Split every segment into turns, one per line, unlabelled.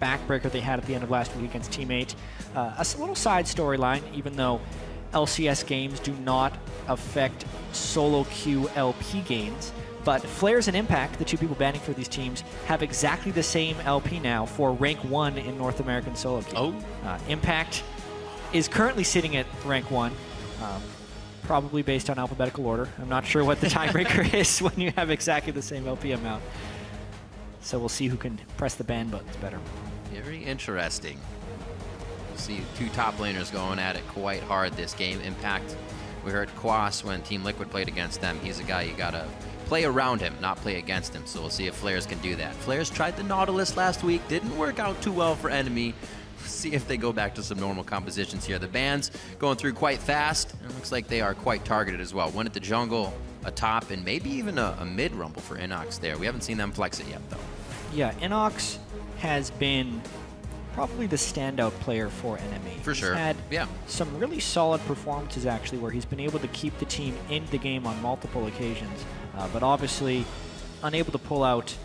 backbreaker they had at the end of last week against Teammate. A little side storyline, even though LCS games do not affect solo queue LP games. But Flaresz and Impact, the two people banning for these teams, have exactly the same LP now for rank 1 in North American solo queue.
Oh.
Impact is currently sitting at rank 1, probably based on alphabetical order. I'm not sure what the tiebreaker is when you have exactly the same LP amount. So we'll see who can press the ban buttons better.
Very interesting. We'll see two top laners going at it quite hard this game. Impact, we heard Quas when Team Liquid played against them. He's a guy you gotta play around him, not play against him. So we'll see if Flaresz can do that. Flaresz tried the Nautilus last week, didn't work out too well for NME. See if they go back to some normal compositions here. The bans going through quite fast, and it looks like they are quite targeted as well. One at the jungle, a top, and maybe even a mid rumble for innoX there. We haven't seen them flex it yet, though. Yeah,
innoX has been probably the standout player for NME.
For sure.
He's had some really solid performances, actually, where he's been able to keep the team in the game on multiple occasions, but obviously unable to pull out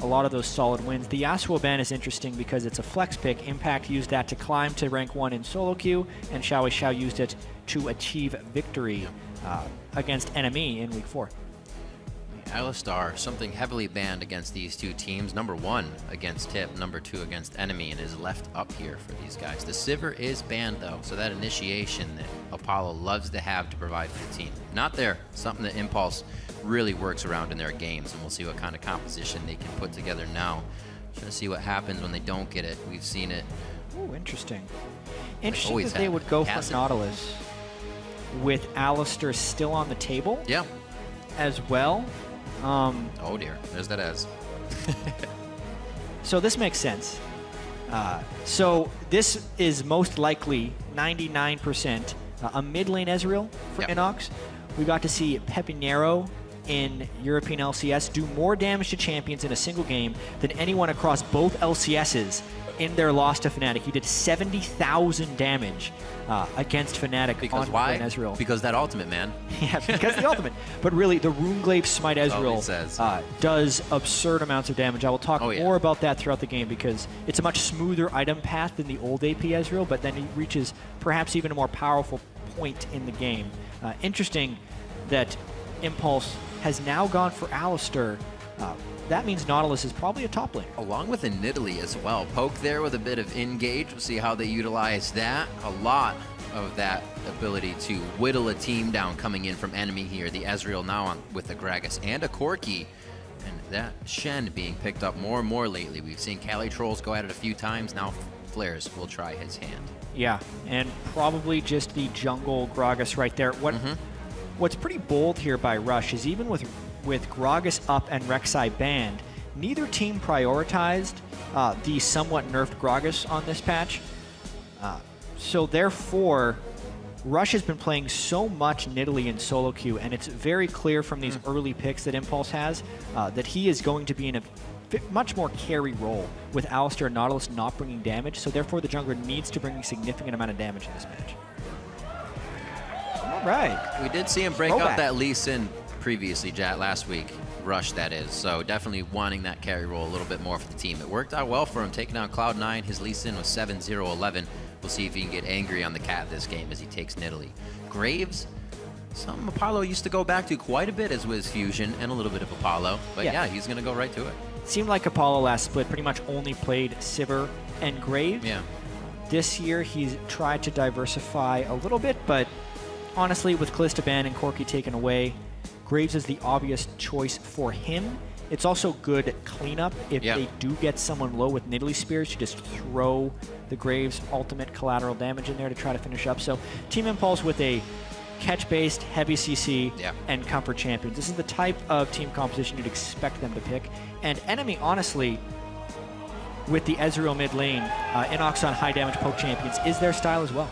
a lot of those solid wins. The Yasuo ban is interesting because it's a flex pick. Impact used that to climb to rank 1 in solo queue, and XiaoWeiXiao used it to achieve victory against NME in week 4.
Alistar, something heavily banned against these two teams. Number 1 against Tip, number 2 against NME, and is left up here for these guys. The Sivir is banned, though, so that initiation that Apollo loves to have to provide for the team. Not there. Something that Impulse really works around in their games, and we'll see what kind of composition they can put together now. Trying to see what happens when they don't get it. We've seen it.
Ooh, interesting. Interesting that they would go for Nautilus with Alistar still on the table.
Yeah.
As well.
Oh dear, there's that as.
So this makes sense. So this is most likely 99% a mid lane Ezreal for innoX. We got to see Pepinero in European LCS do more damage to champions in a single game than anyone across both LCSs in their loss to Fnatic. He did 70,000 damage against Fnatic on Ezreal.
Because that ultimate, man.
Yeah, because the ultimate. But really, the Runeglaive Smite Ezreal does absurd amounts of damage. I will talk more about that throughout the game because it's a much smoother item path than the old AP Ezreal, but then he reaches perhaps even a more powerful point in the game. Interesting that Impulse has now gone for Alistar. That means Nautilus is probably a top lane. Along
with a Nidalee as well. Poke there with a bit of engage. We'll see how they utilize that. A lot of that ability to whittle a team down coming in from enemy here. The Ezreal now on with the Gragas and a Corki. And that Shen being picked up more and more lately. We've seen Cali Trolls go at it a few times. Now Flaresz will try his hand.
Yeah, and probably just the jungle Gragas right there. What's pretty bold here by Rush is even with Gragas up and Rek'Sai banned, neither team prioritized the somewhat nerfed Gragas on this patch. So therefore, Rush has been playing so much Nidalee in solo queue, and it's very clear from these early picks that Impulse has that he is going to be in a much more carry role with Alistar and Nautilus not bringing damage. So therefore, the jungler needs to bring a significant amount of damage in this match. All right.
We did see him break out that Lee Sin previously, Jatt, last week. Rush, that is. So definitely wanting that carry role a little bit more for the team. It worked out well for him, taking down Cloud9. His Lee Sin was 7-0-11. We'll see if he can get angry on the cat this game as he takes Nidalee. Graves, something Apollo used to go back to quite a bit as Wiz Fusion and a little bit of Apollo. But yeah, he's going to go right to it.
Seemed like Apollo last split pretty much only played Sivir and Graves.
Yeah.
This year he's tried to diversify a little bit, but honestly, with Kalista ban and Corki taken away, Graves is the obvious choice for him. It's also good cleanup if they do get someone low with Nidalee Spears to just throw the Graves ultimate collateral damage in there to try to finish up. So Team Impulse with a catch-based, heavy CC, and comfort champions. This is the type of team composition you'd expect them to pick. And enemy, honestly, with the Ezreal mid lane, innoX on high damage poke champions is their style as well.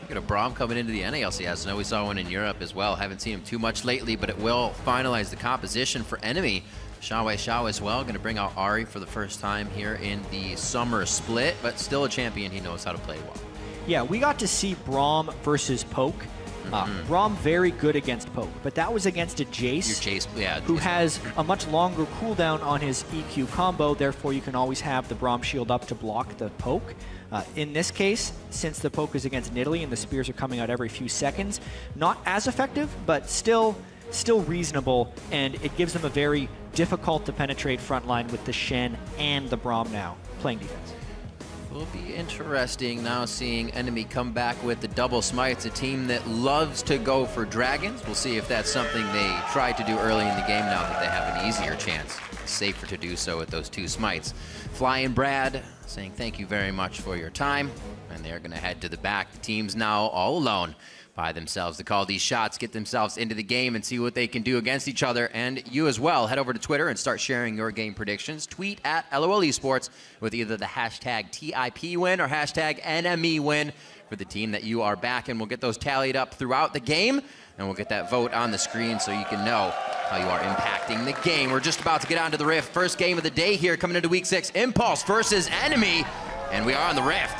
Got a Braum coming into the NALCS. I know we saw one in Europe as well. Haven't seen him too much lately, but it will finalize the composition for enemy. XiaoWeiXiao as well, going to bring out Ahri for the first time here in the summer split, but still a champion he knows how to play well.
Yeah, we got to see Braum versus Poke Braum very good against poke, but that was against a Jace, who has a much longer cooldown on his EQ combo, therefore you can always have the Braum shield up to block the poke. In this case, since the poke is against Nidalee and the spears are coming out every few seconds, not as effective, but still reasonable, and it gives them a very difficult to penetrate front line with the Shen and the Braum now playing defense.
Will be interesting now seeing NME come back with the double smites, a team that loves to go for dragons. We'll see if that's something they tried to do early in the game now that they have an easier chance. It's safer to do so with those 2 smites. Flying Brad saying thank you very much for your time, and they're going to head to the back. The team's now all alone by themselves to call these shots, get themselves into the game, and see what they can do against each other. And you as well, head over to Twitter and start sharing your game predictions. Tweet at LOL Esports with either the hashtag TIPwin or hashtag NMEWin for the team that you are backing. We'll get those tallied up throughout the game, and we'll get that vote on the screen so you can know how you are impacting the game. We're just about to get onto the Rift. First game of the day here coming into Week 6, Impulse versus NME, and we are on the Rift.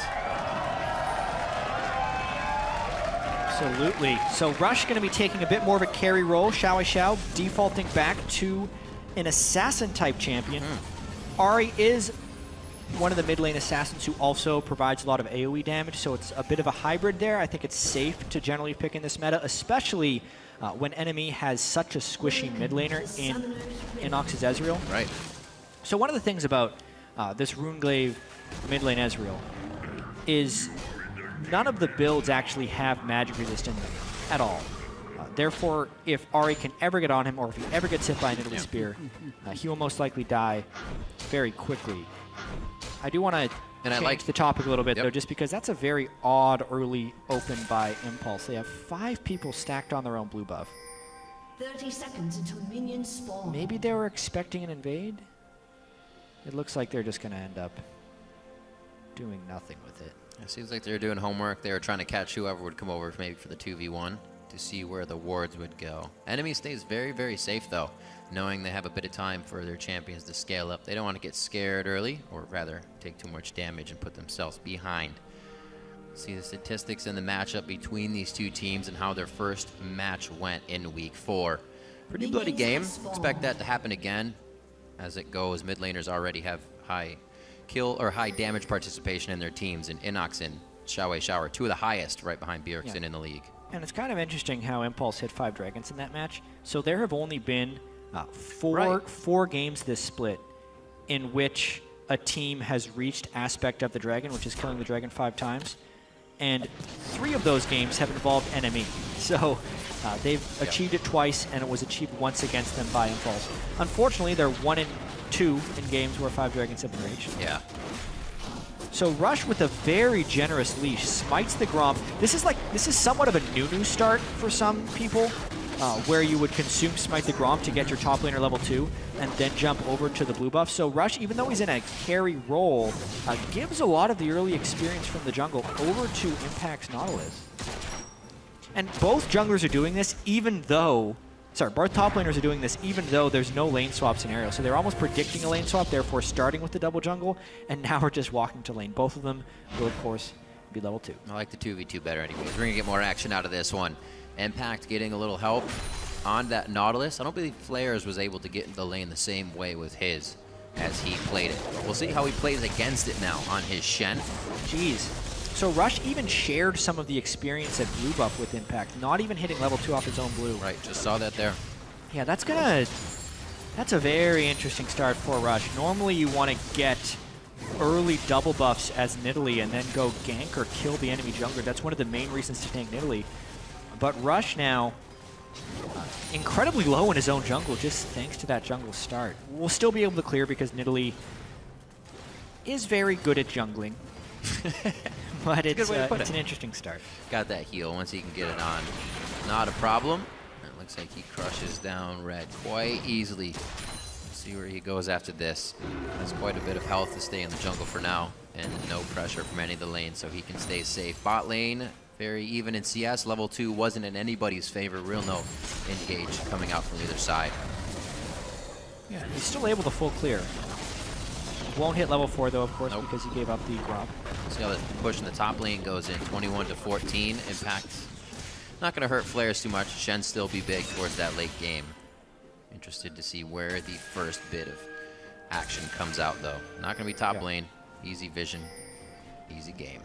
Absolutely. So Rush going to be taking a bit more of a carry role. XiaoWeiXiao defaulting back to an assassin-type champion. Ahri is one of the mid lane assassins who also provides a lot of AoE damage, so it's a bit of a hybrid there. I think it's safe to generally pick in this meta, especially when NME has such a squishy mid laner in innoX's Ezreal.
Right.
So one of the things about this Runeglaive mid lane Ezreal is none of the builds actually have magic resist in them at all. Therefore, if Ahri can ever get on him, or if he ever gets hit by a Nidalee spear, he will most likely die very quickly. I do want to change the topic a little bit, though, just because that's a very odd early open by Impulse. They have 5 people stacked on their own blue buff.
30 seconds until minions spawn.
Maybe they were expecting an invade? It looks like they're just going to end up doing nothing with it.
It seems like they're doing homework. They were trying to catch whoever would come over maybe for the 2v1 to see where the wards would go. Enemy stays very, very safe, though, knowing they have a bit of time for their champions to scale up. They don't want to get scared early, or rather take too much damage and put themselves behind. See the statistics in the matchup between these two teams and how their first match went in Week 4. Pretty bloody game. Expect that to happen again. As it goes, mid laners already have high kill or high damage participation in their teams, and innoX and XiaoWeiXiao are 2 of the highest, right behind Bjergsen in the league.
And it's kind of interesting how Impulse hit 5 dragons in that match. So there have only been four games this split in which a team has reached aspect of the dragon, which is killing the dragon 5 times. And 3 of those games have involved NME. So they've achieved it twice, and it was achieved once against them by Impulse. Unfortunately, they're 1 and 2 in games where 5 dragons have been reached.
Yeah.
So Rush, with a very generous leash, smites the Grom. This is somewhat of a new start for some people, where you would consume Smite the Grom to get your top laner level 2 and then jump over to the blue buff. So Rush, even though he's in a carry role, gives a lot of the early experience from the jungle over to Impact's Nautilus. And both junglers are doing this even though, both top laners are doing this even though there's no lane swap scenario. So they're almost predicting a lane swap, therefore starting with the double jungle, and now we're just walking to lane. Both of them will, of course, be level 2.
I like the 2v2 better anyways. We're going to get more action out of this one. Impact getting a little help on that Nautilus. I don't believe Flaresz was able to get into the lane the same way with his as he played it. We'll see how he plays against it now on his Shen.
Jeez. So Rush even shared some of the experience at blue buff with Impact, not even hitting level 2 off his own blue.
Right, just saw that there.
Yeah, that's a very interesting start for Rush. Normally you want to get early double buffs as Nidalee and then go gank or kill the enemy jungler. That's one of the main reasons to tank Nidalee. But Rush now, incredibly low in his own jungle, just thanks to that jungle start. We'll still be able to clear because Nidalee is very good at jungling. But it's an interesting start.
Got that heal once he can get it on. Not a problem. It looks like he crushes down Red quite easily. See where he goes after this. Has quite a bit of health to stay in the jungle for now, and no pressure from any of the lanes, so he can stay safe. Bot lane, very even in CS. Level 2 wasn't in anybody's favor. Real no engage coming out from either side.
Yeah, he's still able to full clear. Won't hit level 4 though, of course, because he gave up the Gromp.
See how the push in the top lane goes in. 21 to 14. Impact Not going to hurt Flaresz too much. Shen still be big towards that late game. Interested to see where the first bit of action comes out, though. Not going to be top lane. Easy vision. Easy game.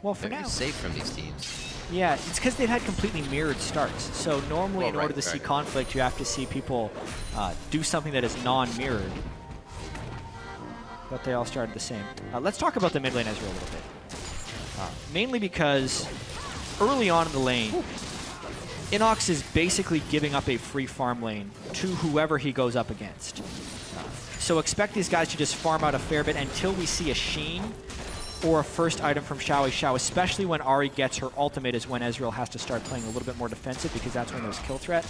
Well, for
Very
now,
safe from these teams.
Yeah, it's because they've had completely mirrored starts. So normally, in order to see conflict, you have to see people do something that is non-mirrored. But they all started the same. Let's talk about the mid lane Ezreal a little bit. Mainly because early on in the lane, innoX is basically giving up a free farm lane to whoever he goes up against. So expect these guys to just farm out a fair bit until we see a Sheen or a first item from XiaoWeiXiao, especially when Ahri gets her ultimate is when Ezreal has to start playing a little bit more defensive because that's when there's kill threat.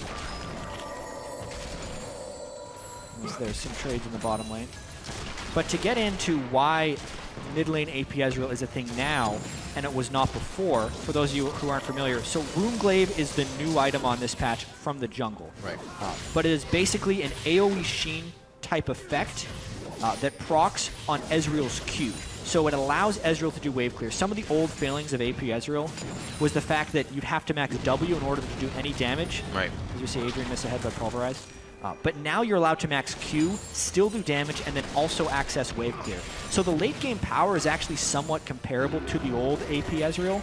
There's some trades in the bottom lane. But to get into why mid lane AP Ezreal is a thing now, and it was not before, for those of you who aren't familiar, so Runeglaive is the new item on this patch from the jungle.
Right.
But it is basically an AoE Sheen type effect that procs on Ezreal's Q. So it allows Ezreal to do wave clear. Some of the old failings of AP Ezreal was the fact that you'd have to max W in order to do any damage.
Right.
As you see Adrian miss a headbutt pulverized. But now you're allowed to max Q, still do damage, and then also access wave clear. So the late game power is actually somewhat comparable to the old AP Ezreal,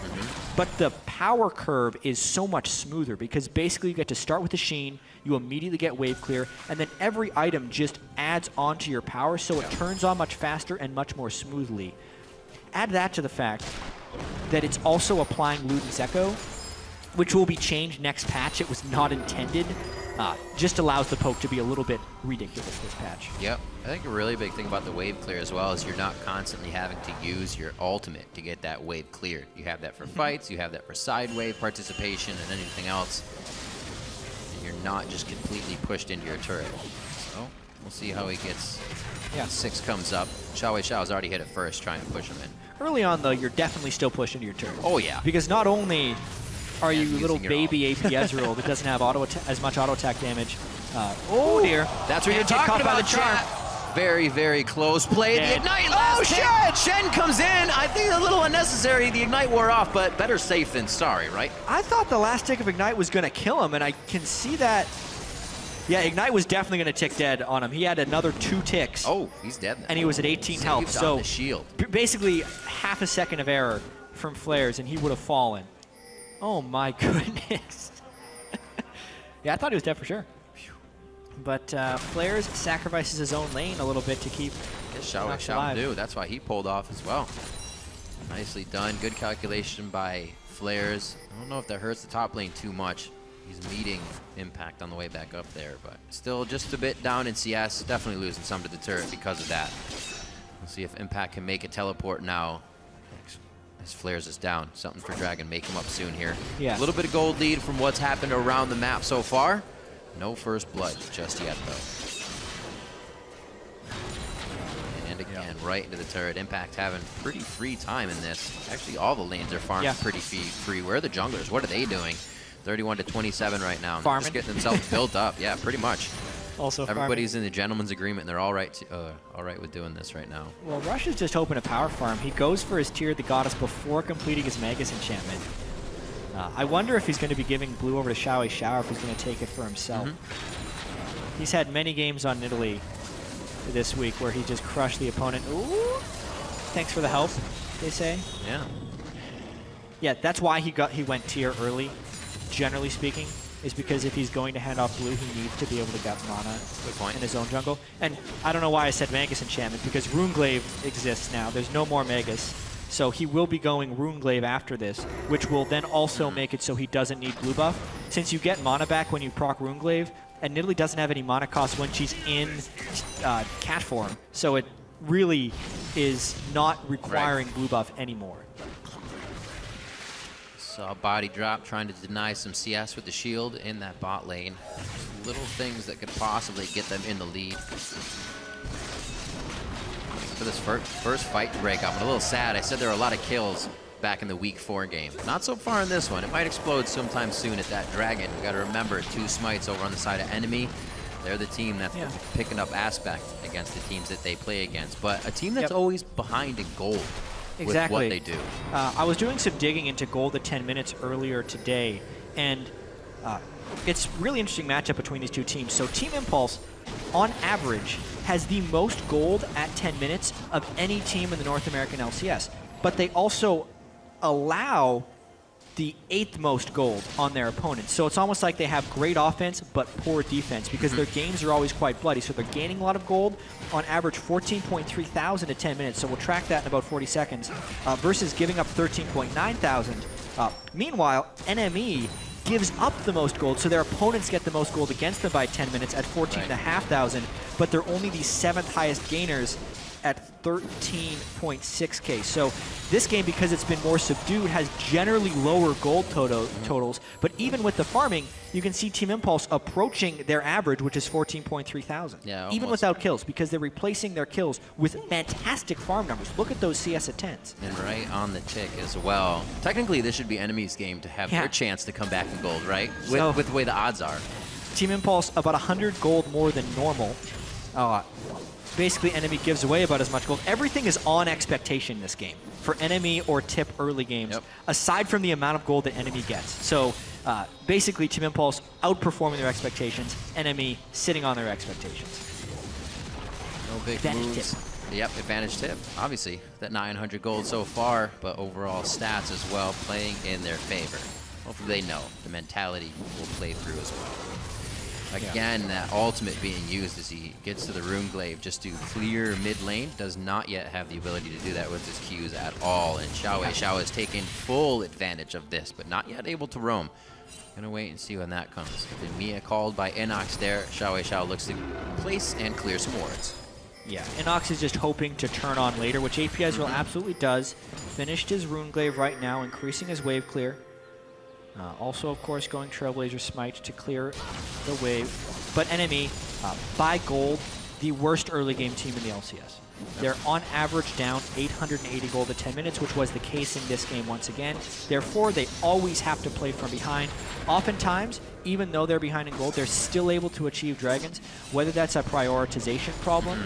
but the power curve is so much smoother because basically you get to start with the Sheen, you immediately get wave clear, and then every item just adds onto your power so it turns on much faster and much more smoothly. Add that to the fact that it's also applying Luden's Echo, which will be changed next patch. It was not intended. Just allows the poke to be a little bit ridiculous this patch.
Yep. I think a really big thing about the wave clear as well is you're not constantly having to use your ultimate to get that wave cleared. You have that for fights, you have that for side wave participation and anything else. And you're not just completely pushed into your turret. So we'll see how he gets. Yeah. 6 comes up. XiaoWeiXiao's already hit it first, trying to push him in.
Early on, though, you're definitely still pushed into your turret.
Oh, yeah.
Because not only are you little baby AP Ezreal that doesn't have as much auto attack damage. Oh dear.
That's what you're talking about, the charm. Very, very close play. The Ignite last hit. Shen comes in. I think a little unnecessary. The Ignite wore off, but better safe than sorry, right?
I thought the last tick of Ignite was going to kill him, and I can see that. Yeah, Ignite was definitely going to tick dead on him. He had another 2 ticks.
Oh, he's dead then.
And he was at 18 health. So
the shield.
Basically half a second of error from Flaresz, and he would have fallen. Oh my goodness. Yeah, I thought he was dead for sure. But Flaresz sacrifices his own lane a little bit to keep
XiaoWeiXiao do. That's why he pulled off as well. Nicely done. Good calculation by Flaresz. I don't know if that hurts the top lane too much. He's meeting Impact on the way back up there, but still just a bit down in CS. Definitely losing some to the turret because of that. We'll see if Impact can make a teleport now. As Flaresz is down. Something for Dragon. Make him up soon here.
Yeah.
A little bit of gold lead from what's happened around the map so far. No first blood just yet, though. And again, right into the turret. Impact having pretty free time in this. Actually, all the lanes are farming pretty free. Where are the junglers? What are they doing? 31 to 27 right now. They're just getting themselves built up. Yeah, pretty much.
Also
everybody's in the gentleman's agreement, and they're all right with doing this right now.
Well, Rush is just hoping to power farm. He goes for his Tear of the Goddess before completing his Magus enchantment. I wonder if he's going to be giving blue over to XiaoWeiXiao, if he's going to take it for himself. He's had many games on Nidalee this week where he just crushed the opponent. Ooh! Thanks for the help, they say.
Yeah.
Yeah, that's why he went Tear early, generally speaking. Is because if he's going to hand off blue, he needs to be able to get mana in his own jungle. And I don't know why I said Magus enchantment, because Runeglaive exists now. There's no more Magus. So he will be going Runeglaive after this, which will then also make it so he doesn't need blue buff. Since you get mana back when you proc Runeglaive, and Nidalee doesn't have any mana cost when she's in cat form. So it really is not requiring blue buff anymore.
Saw Bodydrop trying to deny some CS with the shield in that bot lane. Just little things that could possibly get them in the lead. For this first fight break up, I'm a little sad. I said there were a lot of kills back in the Week 4 game. Not so far in this one. It might explode sometime soon at that Dragon. We got to remember 2 smites over on the side of NME. They're the team that's picking up aspect against the teams that they play against. But a team that's always behind in gold. with what they do.
I was doing some digging into gold at 10 minutes earlier today, and it's really interesting matchup between these two teams. So Team Impulse, on average, has the most gold at 10 minutes of any team in the North American LCS, but they also allow the 8th most gold on their opponents. So it's almost like they have great offense but poor defense because their games are always quite bloody. So they're gaining a lot of gold, on average 14.3 thousand at 10 minutes. So we'll track that in about 40 seconds versus giving up 13.9 thousand. Meanwhile, NME gives up the most gold, so their opponents get the most gold against them by 10 minutes at 14.5 thousand, but they're only the 7th highest gainers at 13.6k. So this game, because it's been more subdued, has generally lower gold totals, but even with the farming, you can see Team Impulse approaching their average, which is 14.3 thousand.
Yeah,
even without kills, because they're replacing their kills with fantastic farm numbers. Look at those CS at 10s.
And right on the tick as well. Technically, this should be NME's game to have their chance to come back in gold, right? With the way the odds are.
Team Impulse, about 100 gold more than normal. Basically, NME gives away about as much gold. Everything is on expectation in this game for NME or Tip early games, aside from the amount of gold that NME gets. So basically, Team Impulse outperforming their expectations, NME sitting on their expectations.
No big moves. Yep, advantage Tip. Obviously, that 900 gold so far, but overall stats as well playing in their favor. Hopefully they know the mentality will play through as well. Again, that ultimate being used as he gets to the Runeglaive just to clear mid lane. Does not yet have the ability to do that with his Qs at all. And XiaoWeiXiao has taken full advantage of this, but not yet able to roam. Gonna wait and see when that comes. The Mia called by innoX there. XiaoWeiXiao looks to place and clear some wards.
Yeah, innoX is just hoping to turn on later, which AP Ezreal absolutely does. Finished his Runeglaive right now, increasing his wave clear. Also, of course, going Trailblazer Smite to clear the wave. But NME, by gold, the worst early game team in the LCS. They're on average down 880 gold at 10 minutes, which was the case in this game once again. Therefore, they always have to play from behind. Oftentimes, even though they're behind in gold, they're still able to achieve dragons. Whether that's a prioritization problem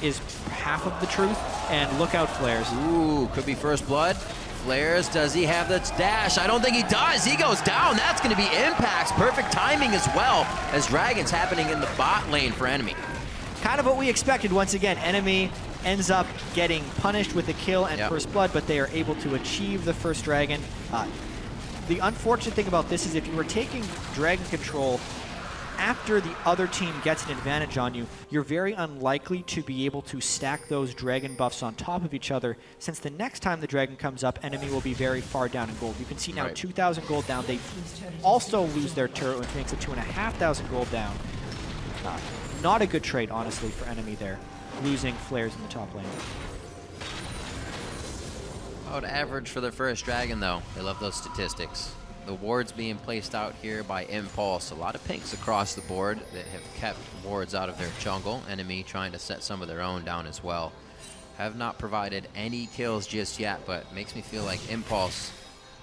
is half of the truth. And look out, Flaresz.
Ooh, could be first blood. Flaresz, does he have the dash? I don't think he does. He goes down. That's going to be impacts. Perfect timing as well as dragons happening in the bot lane for NME.
Kind of what we expected once again. NME ends up getting punished with a kill and first blood, but they are able to achieve the first dragon. The unfortunate thing about this is if you were taking dragon control after the other team gets an advantage on you, you're very unlikely to be able to stack those dragon buffs on top of each other, since the next time the dragon comes up, NME will be very far down in gold. You can see now 2,000 gold down. They also lose their turret, which makes it 2,500 gold down. Not a good trade, honestly, for NME there, losing Flaresz in the top lane.
About average for their first dragon, though. They love those statistics. The wards being placed out here by Impulse. A lot of pinks across the board that have kept wards out of their jungle. NME trying to set some of their own down as well. Have not provided any kills just yet, but makes me feel like Impulse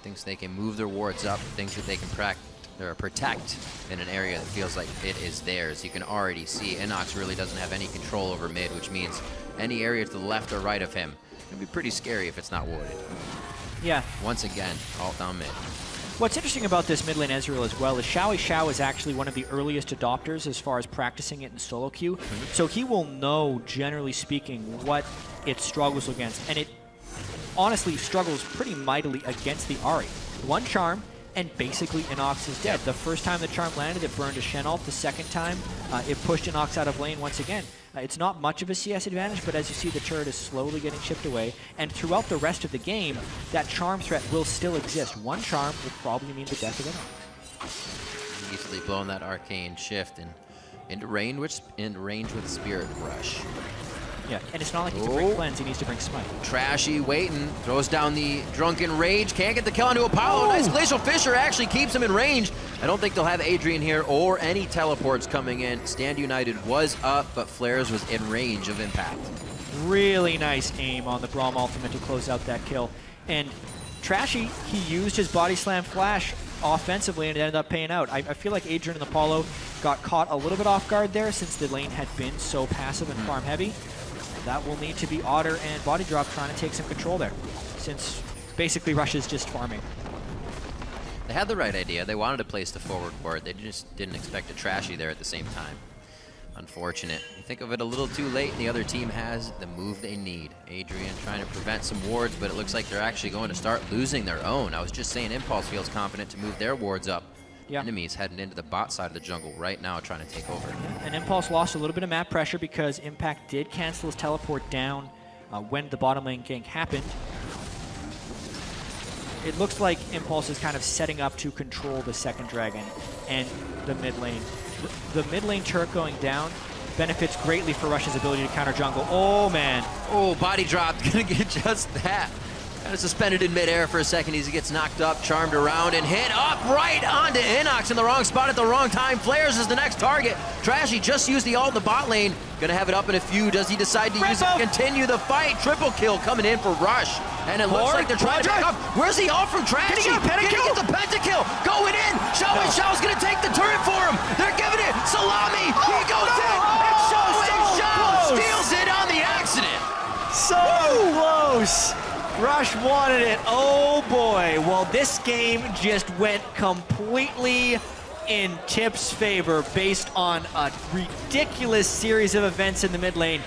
thinks they can move their wards up, thinks that they can protect in an area that feels like it is theirs. You can already see innoX really doesn't have any control over mid, which means any area to the left or right of him can be pretty scary if it's not warded.
Yeah.
Once again, all down mid.
What's interesting about this mid lane Ezreal as well is XiaoWeiXiao is actually one of the earliest adopters as far as practicing it in solo queue. So he will know, generally speaking, what it struggles against. And it honestly struggles pretty mightily against the Ahri. One charm, and basically innoX is dead. The first time the charm landed, it burned a Shen ult. The second time, it pushed innoX out of lane once again. It's not much of a CS advantage, but as you see, the turret is slowly getting chipped away. And throughout the rest of the game, that charm threat will still exist. One charm will probably mean the death of innoX.
Easily blowing that arcane shift and into range with Spirit Rush.
Yeah, and it's not like he needs to bring cleanse, he needs to bring smite.
Trashy waiting, throws down the drunken rage, can't get the kill onto Apollo. Nice Glacial Fissure actually keeps him in range. I don't think they'll have Adrian here or any teleports coming in. Stand United was up, but Flaresz was in range of impact.
Really nice aim on the Braum ultimate to close out that kill. And Trashy, he used his body slam flash offensively and it ended up paying out. I feel like Adrian and Apollo got caught a little bit off guard there since the lane had been so passive and farm heavy. that will need to be Otter and Bodydrop trying to take some control there, since basically Rush is just farming.
They had the right idea. They wanted to place the forward ward. They just didn't expect a Trashy there at the same time. Unfortunate. You think of it a little too late, and the other team has the move they need. Adrian trying to prevent some wards, but it looks like they're actually going to start losing their own. I was just saying Impulse feels confident to move their wards up. Yeah. Enemies heading into the bot side of the jungle right now trying to take over.
And Impulse lost a little bit of map pressure because Impact did cancel his teleport down when the bottom lane gank happened. It looks like Impulse is kind of setting up to control the second dragon and the mid lane. The mid lane turret going down benefits greatly for Rush's ability to counter jungle. Oh, man.
Oh, Bodydrop gonna get just that. Kind of suspended in midair for a second as he gets knocked up, charmed around, and hit up right onto innoX in the wrong spot at the wrong time. Flaresz is the next target. Trashy just used the ult in the bot lane. Gonna have it up in a few. Does he decide to use it to continue the fight? Triple kill coming in for Rush. And it looks like they're trying to back up. Where's the ult from Trashy?
Can he get
the pentakill? Going in. XiaoWeiXiao's gonna take the turret for him. They're giving it. Salami. He goes in. And XiaoWeiXiao steals it on the accident.
So close. Rush wanted it. Oh boy. Well, this game just went completely in Tip's favor based on a ridiculous series of events in the mid lane.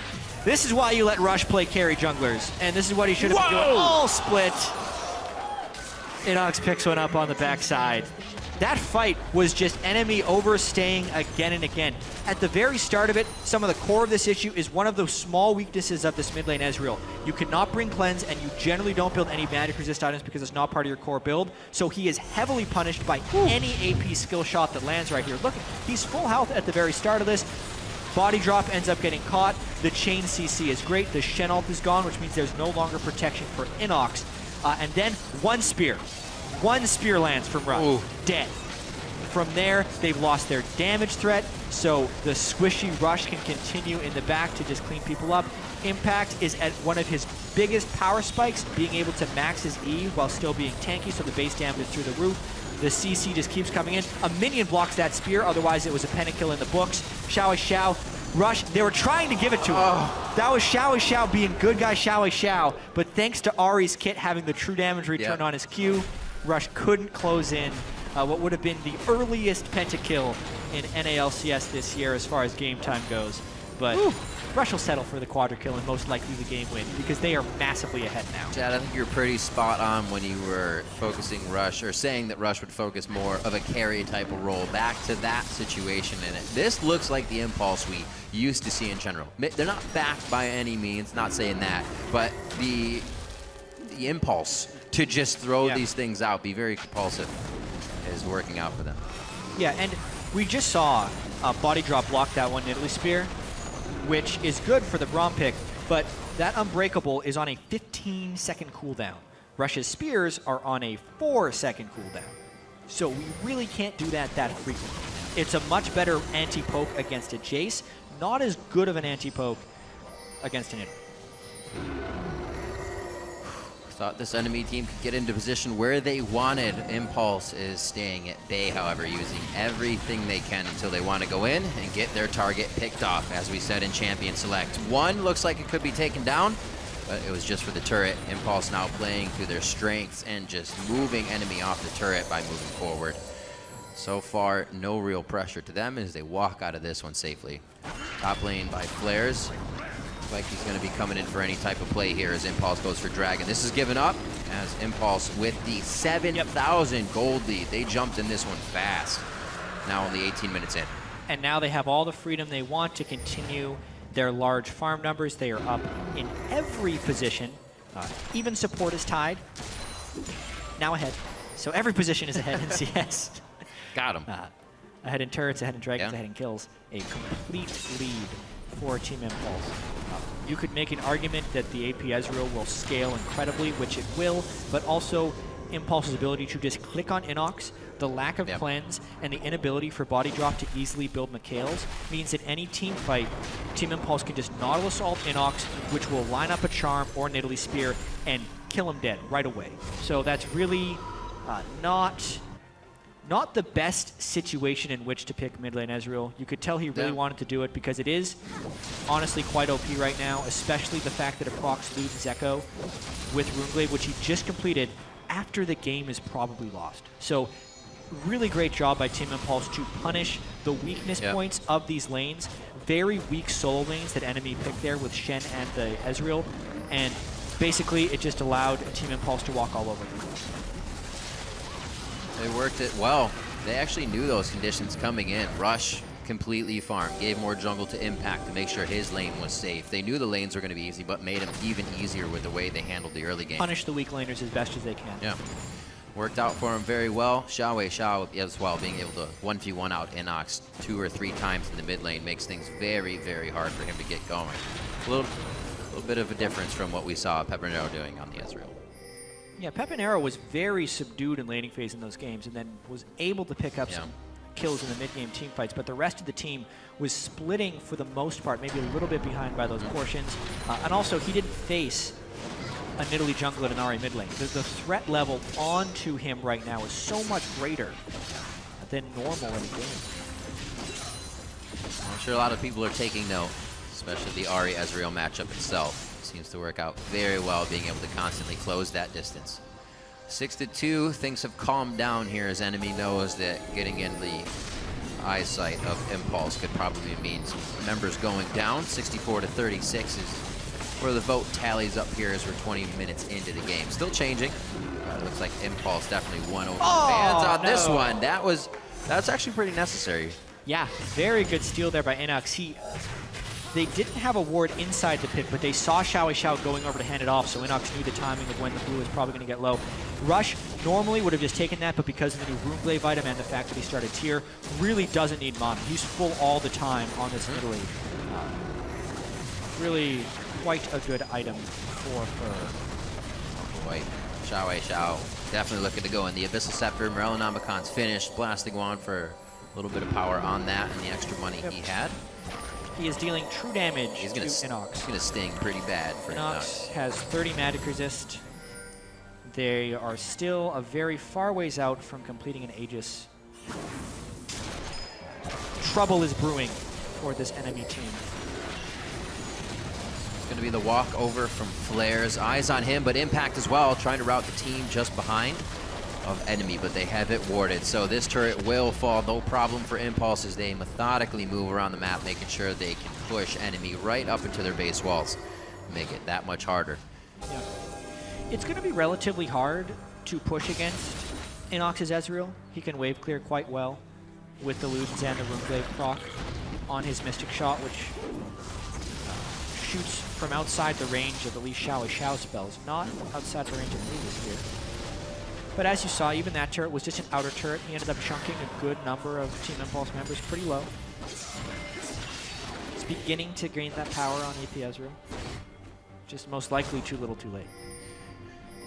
This is why you let Rush play carry junglers, and this is what he should have been doing. All split. innoX picks one up on the backside. That fight was just enemy overstaying again and again. At the very start of it, some of the core of this issue is one of those small weaknesses of this mid lane Ezreal. You cannot bring cleanse, and you generally don't build any magic resist items because it's not part of your core build. So he is heavily punished by any AP skill shot that lands right here. Look, he's full health at the very start of this. Bodydrop ends up getting caught. The chain CC is great. The Shen ult is gone, which means there's no longer protection for innoX. And then one spear lands from Rush. Ooh. Dead. From there, they've lost their damage threat, so the squishy Rush can continue in the back to just clean people up. Impact is at one of his biggest power spikes, being able to max his E while still being tanky, so the base damage is through the roof. The CC just keeps coming in. A minion blocks that spear, otherwise it was a pentakill in the books. XiaoWeiXiao, Rush, they were trying to give it to him. Oh. That was XiaoWeiXiao being good guy XiaoWeiXiao, but thanks to Ahri's kit having the true damage return on his Q, Rush couldn't close in what would have been the earliest pentakill in NALCS this year as far as game time goes. But Rush will settle for the quadra kill and most likely the game win because they are massively ahead now.
Jatt, I think you're pretty spot on when you were focusing Rush, or saying that Rush would focus more of a carry type of role back to that situation in it. This looks like the Impulse we used to see in general. They're not backed by any means, not saying that, but the impulse to just throw these things out, be very compulsive, is working out for them.
Yeah, and we just saw Bodydrop block that one Nidalee spear, which is good for the Braum pick, but that Unbreakable is on a 15-second cooldown. Rush's spears are on a 4-second cooldown. So we really can't do that frequently. It's a much better anti-poke against a Jace, not as good of an anti-poke against an Nidalee.
Thought this enemy team could get into position where they wanted. Impulse is staying at bay, however, using everything they can until they want to go in and get their target picked off, as we said in Champion Select. One looks like it could be taken down, but it was just for the turret. Impulse now playing through their strengths and just moving enemy off the turret by moving forward. So far, no real pressure to them as they walk out of this one safely. Top lane by Flaresz. Like he's going to be coming in for any type of play here as Impulse goes for Dragon. This is given up as Impulse with the 7,000 gold lead. They jumped in this one fast. Now only 18 minutes in.
And now they have all the freedom they want to continue their large farm numbers. They are up in every position. Even support is tied. Now ahead. So every position is ahead in CS.
Got him.
Ahead in turrets, ahead in dragons, ahead in kills. A complete lead for Team Impulse. You could make an argument that the AP Ezreal will scale incredibly, which it will, but also Impulse's ability to just click on innoX, the lack of cleanse, and the inability for Bodydrop to easily build Mikhails means that any team fight, Team Impulse can just Nautilus ult innoX, which will line up a charm or Nidalee spear and kill him dead right away. So that's really not not the best situation in which to pick mid lane Ezreal. You could tell he really wanted to do it because it is honestly quite OP right now, especially the fact that it procs Luden's Echo with Runeglaive, which he just completed after the game is probably lost. So really great job by Team Impulse to punish the weakness points of these lanes. Very weak solo lanes that enemy picked there with Shen and the Ezreal. And basically it just allowed Team Impulse to walk all over them.
They worked it well. They actually knew those conditions coming in. Rush completely farmed, gave more jungle to Impact to make sure his lane was safe. They knew the lanes were going to be easy, but made them even easier with the way they handled the early game.
Punish the weak laners as best as they can.
Yeah. Worked out for him very well. XiaoWeiXiao as well, being able to 1v1 out innoX 2 or 3 times in the mid lane makes things very, very hard for him to get going. A little bit of a difference from what we saw Pepinero doing on the Ezreal.
Yeah, Pepinero was very subdued in laning phase in those games and then was able to pick up some kills in the mid-game team fights, but the rest of the team was splitting for the most part, maybe a little bit behind by those portions. And also, he didn't face a Nidalee jungler and an Ahri mid lane. The threat level onto him right now is so much greater than normal in a game.
I'm sure a lot of people are taking note, especially the Ahri Ezreal matchup itself. Seems to work out very well, being able to constantly close that distance. 6-2, things have calmed down here as enemy knows that getting in the eyesight of Impulse could probably mean some members going down. 64-36 is where the vote tallies up here as we're 20 minutes into the game. Still changing. It looks like Impulse definitely won over the fans on this one. That's actually pretty necessary.
Yeah, very good steal there by innoX. They didn't have a ward inside the pit, but they saw XiaoWeiXiao going over to hand it off, so innoX knew the timing of when the blue was probably going to get low. Rush normally would have just taken that, but because of the new Runeglaive item and the fact that he started tier, really doesn't need mana. He's full all the time on this Nidalee. Really quite a good item for her.
Boy, XiaoWeiXiao definitely looking to go in. The Abyssal Scepter, Morellonomicon's finished, blasting one for a little bit of power on that and the extra money he had.
He is dealing true damage to innoX.
He's going to sting pretty bad for
innoX. Has 30 magic resist. They are still a very far ways out from completing an Aegis. Trouble is brewing for this enemy team.
It's going to be the walk over from Flaresz. Eyes on him, but Impact as well, trying to route the team just behind of enemy, but they have it warded. So this turret will fall, no problem for Impulse as they methodically move around the map, making sure they can push enemy right up into their base walls, make it that much harder.
Yeah. It's going to be relatively hard to push against innoX's Ezreal. He can wave clear quite well with the Ludens and the Runeglaive proc on his Mystic Shot, which shoots from outside the range of at least XiaoWeiXiao spells, not outside the range of Ludens here. But as you saw, even that turret was just an outer turret. He ended up chunking a good number of Team Impulse members pretty low. He's beginning to gain that power on EP Ezreal. Just most likely too little too late.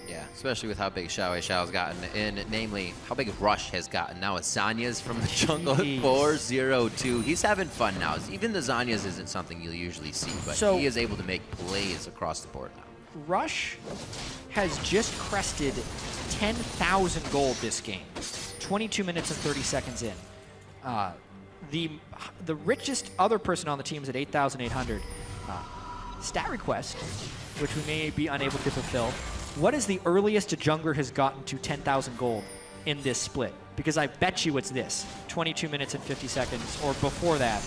Yeah, especially with how big XiaoWeiXiao's gotten, and namely how big Rush has gotten. Now it's Zanya's from the jungle at 4-0-2. He's having fun now. Even the Zanya's isn't something you'll usually see, but he is able to make plays across the board now. Rush
has just crested 10,000 gold this game, 22 minutes and 30 seconds in. The richest other person on the team is at 8,800. Stat request, which we may be unable to fulfill. What is the earliest a jungler has gotten to 10,000 gold in this split? Because I bet you it's this, 22 minutes and 50 seconds, or before that,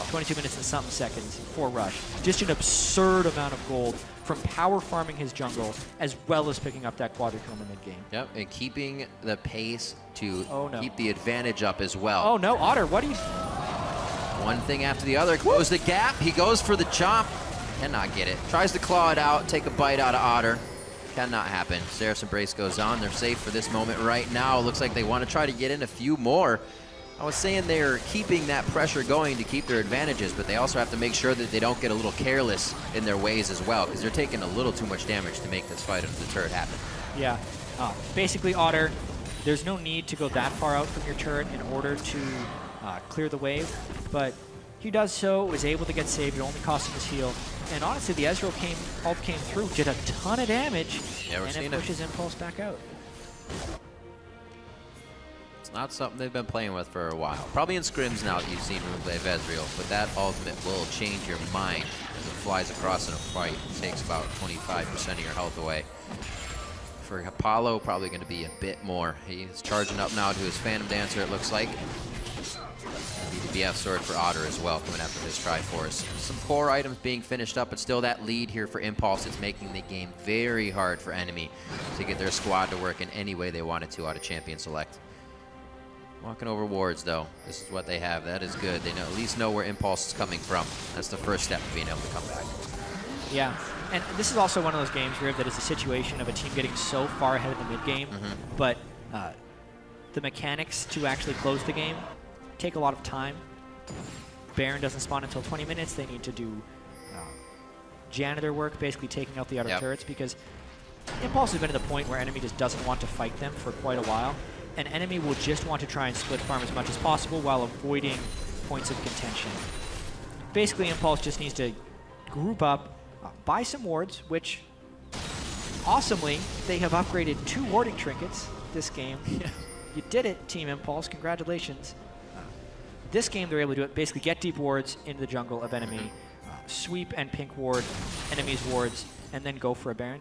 22 minutes and something seconds for Rush. Just an absurd amount of gold from power farming his jungle, as well as picking up that quadricoma mid-game.
Yep, and keeping the pace to keep the advantage up as well.
Oh no, Otter, what are you...
One thing after the other, close the gap, he goes for the chomp, cannot get it. Tries to claw it out, take a bite out of Otter. Cannot happen. Seraph's Embrace goes on, they're safe for this moment right now. Looks like they want to try to get in a few more. I was saying they're keeping that pressure going to keep their advantages, but they also have to make sure that they don't get a little careless in their ways as well, because they're taking a little too much damage to make this fight of the turret happen.
Yeah. Basically, Otter, there's no need to go that far out from your turret in order to clear the wave, but he does so, was able to get saved, it only cost him his heal. And honestly, the Ezreal ult came through, did a ton of damage, and it pushes Impulse back out.
It's not something they've been playing with for a while. Probably in scrims now that you've seen Runeblade of Ezreal, but that ultimate will change your mind as it flies across in a fight. It takes about 25% of your health away. For Apollo, probably going to be a bit more. He's charging up now to his Phantom Dancer, it looks like. The BF sword for Otter as well, coming after this Triforce. Some core items being finished up, but still that lead here for Impulse is making the game very hard for Enemy to get their squad to work in any way they wanted to out of Champion Select. Walking over wards, though. This is what they have. That is good. They know, at least know where Impulse is coming from. That's the first step of being able to come back.
Yeah, and this is also one of those games, Riv, that is a situation of a team getting so far ahead of the mid-game, but the mechanics to actually close the game take a lot of time. Baron doesn't spawn until 20 minutes. They need to do janitor work, basically taking out the outer turrets, because Impulse has been to the point where Enemy just doesn't want to fight them for quite a while, and Enemy will just want to try and split farm as much as possible while avoiding points of contention. Basically, Impulse just needs to group up, buy some wards, which, awesomely, they have upgraded 2 warding trinkets this game. You did it, Team Impulse. Congratulations. This game, they're able to do it. Basically, get deep wards into the jungle of Enemy, sweep and pink ward Enemy's wards, and then go for a Baron.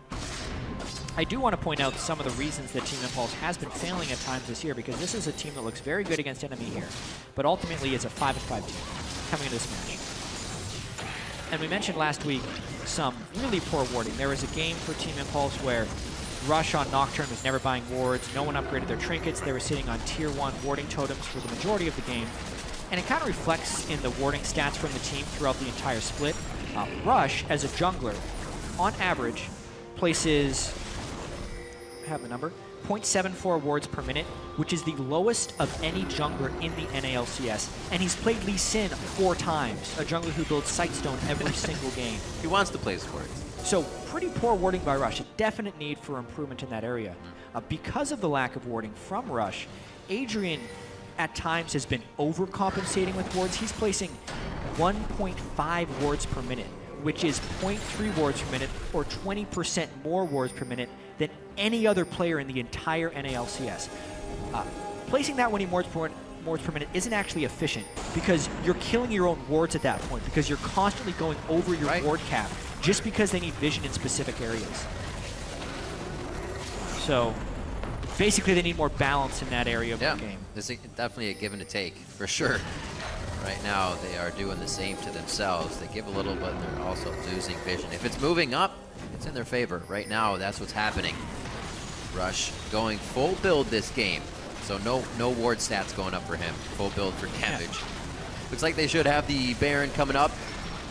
I do want to point out some of the reasons that Team Impulse has been failing at times this year, because this is a team that looks very good against Enemy here, but ultimately is a 5-5 team coming into this match. And we mentioned last week some really poor warding. There was a game for Team Impulse where Rush on Nocturne was never buying wards, no one upgraded their trinkets, they were sitting on tier 1 warding totems for the majority of the game, and it kind of reflects in the warding stats from the team throughout the entire split. Rush, as a jungler, on average, places, I have the number, 0.74 wards per minute, which is the lowest of any jungler in the NALCS. And he's played Lee Sin 4 times, a jungler who builds Sightstone every single game.
He wants to play sports.
So pretty poor warding by Rush, a definite need for improvement in that area. Because of the lack of warding from Rush, Adrian at times has been overcompensating with wards. He's placing 1.5 wards per minute, which is 0.3 wards per minute, or 20% more wards per minute than any other player in the entire NALCS. Placing that many wards per minute isn't actually efficient, because you're killing your own wards at that point, because you're constantly going over your ward cap just because they need vision in specific areas. So basically they need more balance in that area of the game.
This is definitely a give and a take, for sure. Right now, they are doing the same to themselves. They give a little, but they're also losing vision. If it's moving up, it's in their favor. Right now, that's what's happening. Rush going full build this game. So no ward stats going up for him. Full build for damage. Looks like they should have the Baron coming up.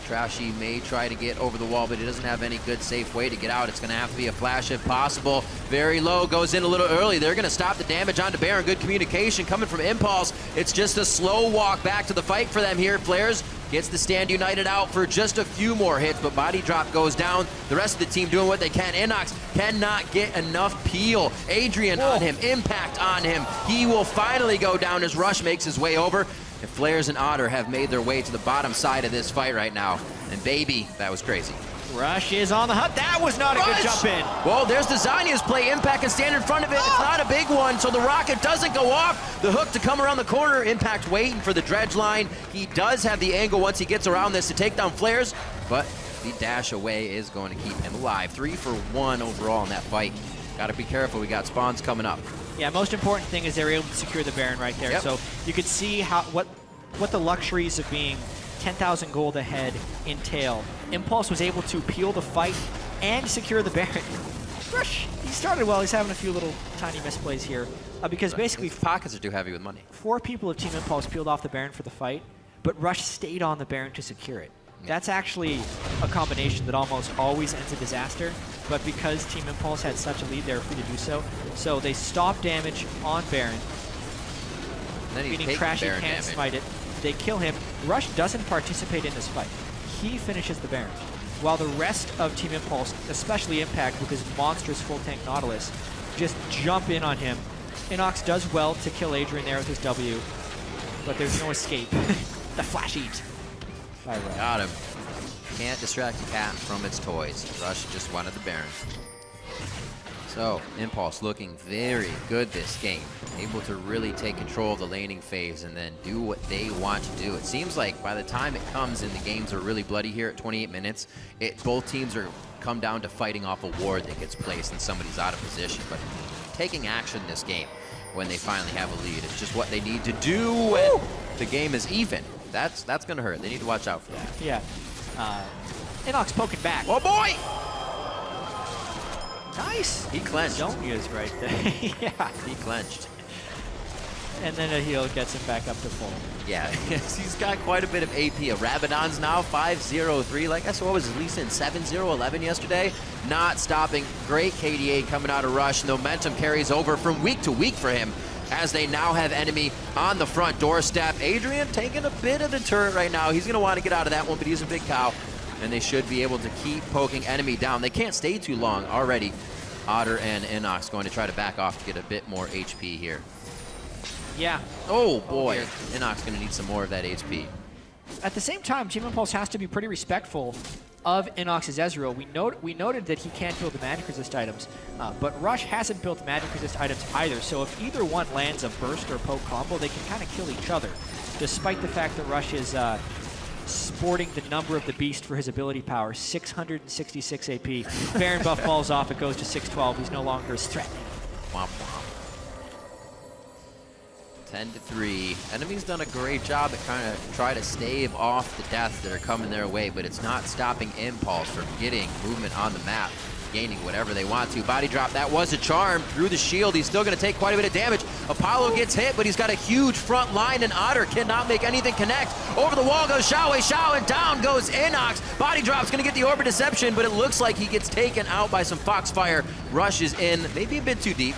Trashy may try to get over the wall, but he doesn't have any good safe way to get out. It's going to have to be a flash if possible. Very low, goes in a little early. They're going to stop the damage onto Baron. Good communication coming from Impulse. It's just a slow walk back to the fight for them here. Flaresz gets the Stand United out for just a few more hits, but Bodydrop goes down. The rest of the team doing what they can. innoX cannot get enough peel. Adrian on him, impact on him. He will finally go down as Rush makes his way over. And Flaresz and Otter have made their way to the bottom side of this fight right now. And baby, that was crazy.
Rush is on the hunt. That was not a good jump in.
Well, there's the Zhonya's play. Impact can stand in front of it. It's not a big one, so the rocket doesn't go off. The hook to come around the corner. Impact waiting for the dredge line. He does have the angle once he gets around this to take down Flaresz, but the dash away is going to keep him alive. 3 for 1 overall in that fight. Got to be careful. We got spawns coming up.
Yeah, most important thing is they were able to secure the Baron right there. So you could see how what the luxuries of being 10,000 gold ahead entail. Impulse was able to peel the fight and secure the Baron. Rush, he started well. He's having a few little tiny misplays here. Because basically
his pockets are too heavy with money.
4 people of Team Impulse peeled off the Baron for the fight, but Rush stayed on the Baron to secure it. That's actually a combination that almost always ends in disaster, but because Team Impulse had such a lead, they were free to do so. So they stopped damage on Baron.
And then
meaning Trashy can't smite it. They kill him. Rush doesn't participate in this fight. He finishes the Baron, while the rest of Team Impulse, especially Impact with his monstrous full tank Nautilus, just jump in on him. innoX does well to kill Adrian there with his W, but there's no escape. The flash eat by Rush.
Got him. Can't distract a cat from its toys. Rush just wanted the Baron. So, Impulse looking very good this game. Able to really take control of the laning phase and then do what they want to do. It seems like by the time it comes and the games are really bloody here at 28 minutes, both teams are come down to fighting off a ward that gets placed and somebody's out of position. But taking action this game when they finally have a lead is just what they need to do when the game is even. That's going to hurt. They need to watch out for that.
Yeah. innoX poking back.
Oh, boy!
Nice.
He clenched.
Zonia's right there. Yeah.
He clenched.
And then a heal gets him back up to full.
Yeah, he's got quite a bit of AP. Rabadon's now 5-0-3. Like I saw, was at least in 7-0-11 yesterday. Not stopping. Great KDA coming out of Rush. The momentum carries over from week to week for him as they now have enemy on the front doorstep. Adrian taking a bit of the turret right now. He's going to want to get out of that one, but he's a big cow. And they should be able to keep poking enemy down. They can't stay too long already. Otter and innoX going to try to back off to get a bit more HP here.
Yeah.
Oh boy, innoX going to need some more of that HP.
At the same time, Team Impulse has to be pretty respectful of innoX's Ezreal. We noted that he can't build the magic resist items, but Rush hasn't built the magic resist items either. So if either one lands a burst or poke combo, they can kind of kill each other, despite the fact that Rush is sporting the number of the beast for his ability power, 666 AP. Baron buff falls off, it goes to 612. He's no longer as threatening.
Womp womp. 10-3. Enemy's done a great job at kind of try to stave off the deaths that are coming their way, but it's not stopping Impulse from getting movement on the map, gaining whatever they want to. Bodydrop, that was a charm through the shield. He's still going to take quite a bit of damage. Apollo gets hit, but he's got a huge front line, and Otter cannot make anything connect. Over the wall goes XiaoWeiXiao, and down goes innoX. Bodydrop's going to get the Orb of Deception, but it looks like he gets taken out by some Foxfire. Rush is in, maybe a bit too deep.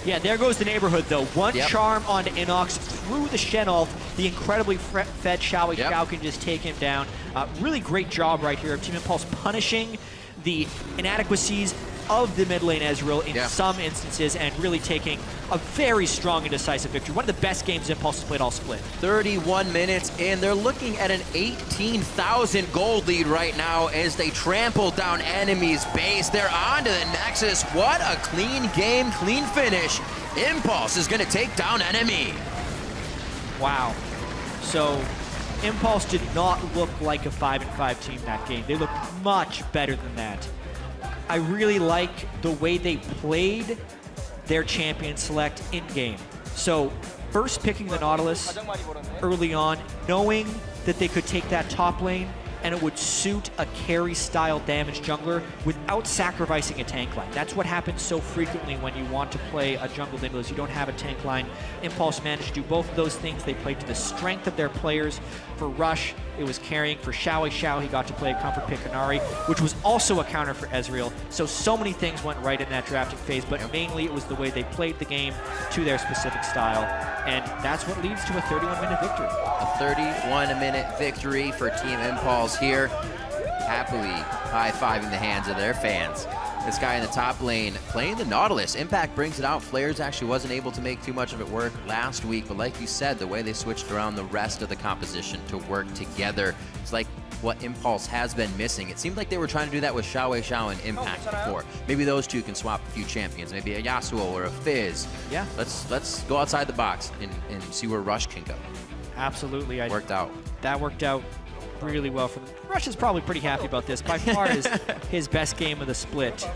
Yeah, there goes the neighborhood, though. One charm onto innoX through the Shen ult. The incredibly fed XiaoWeiXiao can just take him down. Really great job right here of Team Impulse punishing the inadequacies of the mid lane Ezreal in some instances and really taking a very strong and decisive victory. One of the best games Impulse has played all split.
31 minutes in. They're looking at an 18,000 gold lead right now as they trample down enemy's base. They're on to the Nexus. What a clean game, clean finish. Impulse is going to take down enemy.
Wow. So Impulse did not look like a 5-5 team that game. They looked much better than that. I really like the way they played their champion select in-game. So first picking the Nautilus early on, knowing that they could take that top lane and it would suit a carry-style damage jungler without sacrificing a tank line. That's what happens so frequently when you want to play a jungle Nidalee. You don't have a tank line. Impulse managed to do both of those things. They played to the strength of their players. For Rush, it was carrying. For XiaoWeiXiao, he got to play a comfort pick Ahri, which was also a counter for Ezreal. So many things went right in that drafting phase, but mainly it was the way they played the game to their specific style. And that's what leads to a 31-minute victory.
A 31-minute victory for Team Impulse here. Happily high-fiving the hands of their fans. This guy in the top lane playing the Nautilus. Impact brings it out. Flaresz actually wasn't able to make too much of it work last week, but like you said, the way they switched around the rest of the composition to work together, it's like what Impulse has been missing. It seemed like they were trying to do that with XiaoWeiXiao and Impact before. Maybe those two can swap a few champions, maybe a Yasuo or a Fizz. Yeah. Let's go outside the box and see where Rush can go.
Absolutely.
Worked out.
That worked out really well for them. Rush is probably pretty happy about this. By far his best game of the split.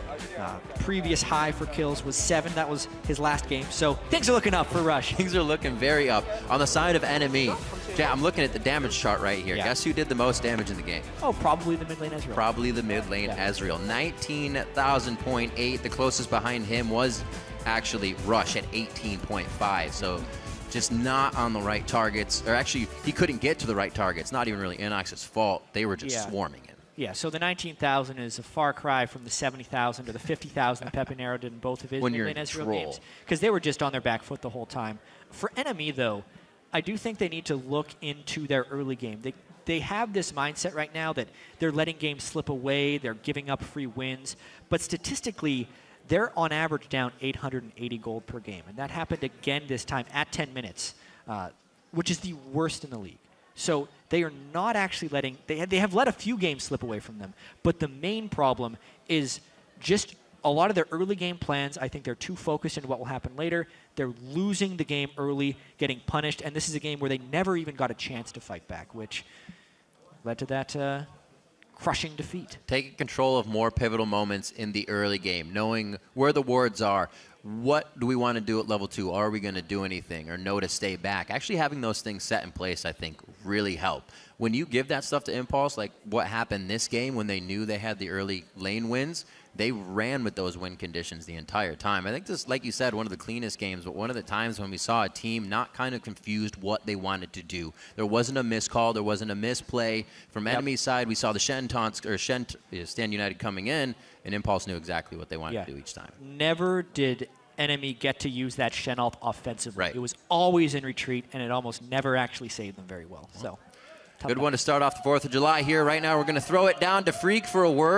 Previous high for kills was 7. That was his last game. So things are looking up for Rush.
Things are looking very up. On the side of NME, yeah, I'm looking at the damage chart right here. Yeah. Guess who did the most damage in the game?
Oh, probably the mid lane Ezreal.
Probably the mid lane Ezreal. 19,000.8. The closest behind him was actually Rush at 18.5. So just not on the right targets, or actually he couldn't get to the right targets. Not even really innoX's fault. They were just swarming him.
Yeah, so the 19,000 is a far cry from the 70,000 or the 50,000 that Pepinero did in both of his mid-lane Ezreal games, because they were just on their back foot the whole time. For NME, though, I do think they need to look into their early game. They have this mindset right now that they're letting games slip away, they're giving up free wins, but statistically, they're on average down 880 gold per game. And that happened again this time at 10 minutes, which is the worst in the league. So they are not actually letting, they have let a few games slip away from them. But the main problem is just a lot of their early game plans, I think they're too focused on what will happen later. They're losing the game early, getting punished, and this is a game where they never even got a chance to fight back, which led to that crushing defeat.
Taking control of more pivotal moments in the early game, knowing where the wards are. What do we want to do at level 2? Are we going to do anything or know to stay back? Actually having those things set in place, I think, really help. When you give that stuff to Impulse, like what happened this game when they knew they had the early lane wins, they ran with those win conditions the entire time. I think this, like you said, one of the cleanest games, but one of the times when we saw a team not kind of confused what they wanted to do. There wasn't a miscall. There wasn't a misplay. From enemy side, we saw the Shen taunts, or Shen Stand United coming in, and Impulse knew exactly what they wanted to do each time.
Never did enemy get to use that Shen ult offensively.
Right.
It was always in retreat, and it almost never actually saved them very well. So,
good one to start off the 4th of July here. Right now, we're going to throw it down to Freak for a word.